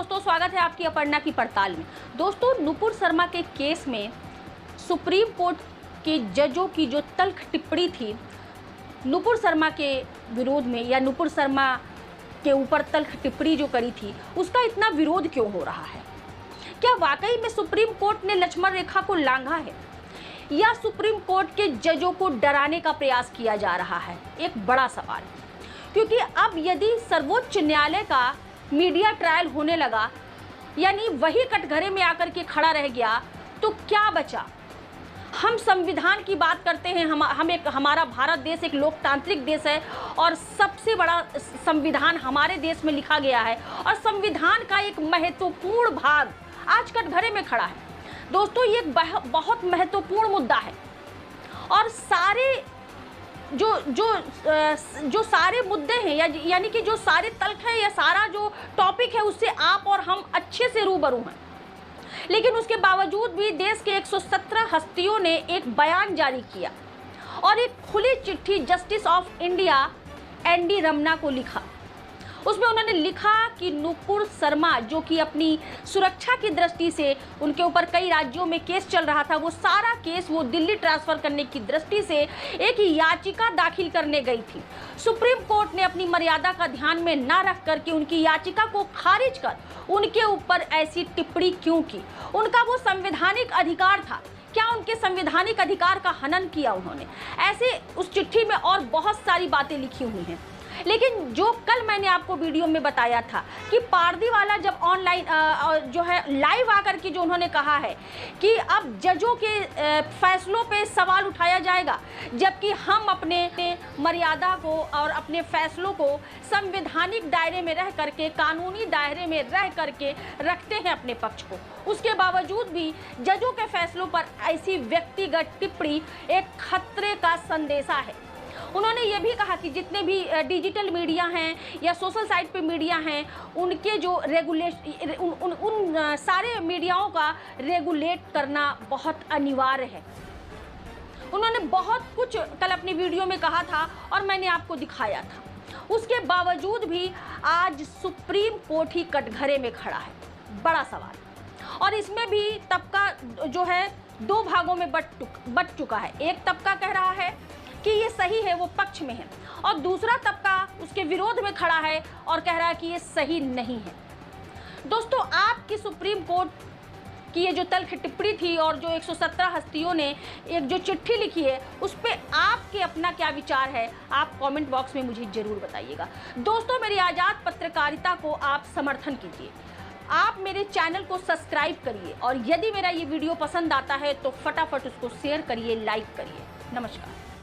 दोस्तों, स्वागत है आपकी अपर्णा की पड़ताल में। दोस्तों, नुपुर शर्मा के केस में सुप्रीम कोर्ट के जजों की जो तल्ख टिप्पणी थी नुपुर शर्मा के विरोध में, या नुपुर शर्मा के ऊपर तल्ख टिप्पणी जो करी थी, उसका इतना विरोध क्यों हो रहा है? क्या वाकई में सुप्रीम कोर्ट ने लक्ष्मण रेखा को लांघा है, या सुप्रीम कोर्ट के जजों को डराने का प्रयास किया जा रहा है? एक बड़ा सवाल, क्योंकि अब यदि सर्वोच्च न्यायालय का मीडिया ट्रायल होने लगा, यानी वही कटघरे में आकर के खड़ा रह गया, तो क्या बचा? हम संविधान की बात करते हैं, हमारा भारत देश एक लोकतांत्रिक देश है और सबसे बड़ा संविधान हमारे देश में लिखा गया है, और संविधान का एक महत्वपूर्ण भाग आज कटघरे में खड़ा है। दोस्तों, ये एक बहुत महत्वपूर्ण मुद्दा है, और सारे जो सारे मुद्दे हैं, यानी कि जो सारे तल्ख है या सारा जो टॉपिक है, उससे आप और हम अच्छे से रूबरू हैं। लेकिन उसके बावजूद भी देश के 117 हस्तियों ने एक बयान जारी किया और एक खुली चिट्ठी justice of India ND Ramanna को लिखा। उसमें उन्होंने लिखा कि नुपुर शर्मा, जो कि अपनी सुरक्षा की दृष्टि से उनके ऊपर कई राज्यों में केस चल रहा था, वो सारा केस वो दिल्ली ट्रांसफ़र करने की दृष्टि से एक याचिका दाखिल करने गई थी। सुप्रीम कोर्ट ने अपनी मर्यादा का ध्यान में न रख करके उनकी याचिका को खारिज कर उनके ऊपर ऐसी टिप्पणी क्यों की? उनका वो संवैधानिक अधिकार था, क्या उनके संवैधानिक अधिकार का हनन किया उन्होंने? ऐसे उस चिट्ठी में और बहुत सारी बातें लिखी हुई हैं। लेकिन जो कल मैंने आपको वीडियो में बताया था कि पारदीवाला जब ऑनलाइन जो है लाइव आकर के जो उन्होंने कहा है कि अब जजों के फैसलों पे सवाल उठाया जाएगा, जबकि हम अपने मर्यादा को और अपने फैसलों को संवैधानिक दायरे में रह करके, कानूनी दायरे में रह करके रखते हैं अपने पक्ष को, उसके बावजूद भी जजों के फैसलों पर ऐसी व्यक्तिगत टिप्पणी एक खतरे का संदेशा है। उन्होंने ये भी कहा कि जितने भी डिजिटल मीडिया हैं या सोशल साइट पे मीडिया हैं, उनके जो उन सारे मीडियाओं का रेगुलेट करना बहुत अनिवार्य है। उन्होंने बहुत कुछ कल अपनी वीडियो में कहा था और मैंने आपको दिखाया था। उसके बावजूद भी आज सुप्रीम कोर्ट ही कटघरे में खड़ा है। बड़ा सवाल, और इसमें भी तबका जो है दो भागों में बट चुका है। एक तबका कह रहा है कि ये सही है, वो पक्ष में है, और दूसरा तबका उसके विरोध में खड़ा है और कह रहा है कि ये सही नहीं है। दोस्तों, आपकी सुप्रीम कोर्ट की ये जो तल्ख टिप्पणी थी और जो 117 हस्तियों ने एक जो चिट्ठी लिखी है, उस पर आपके अपना क्या विचार है, आप कमेंट बॉक्स में मुझे ज़रूर बताइएगा। दोस्तों, मेरी आज़ाद पत्रकारिता को आप समर्थन कीजिए, आप मेरे चैनल को सब्सक्राइब करिए, और यदि मेरा ये वीडियो पसंद आता है तो फटाफट उसको शेयर करिए, लाइक करिए। नमस्कार।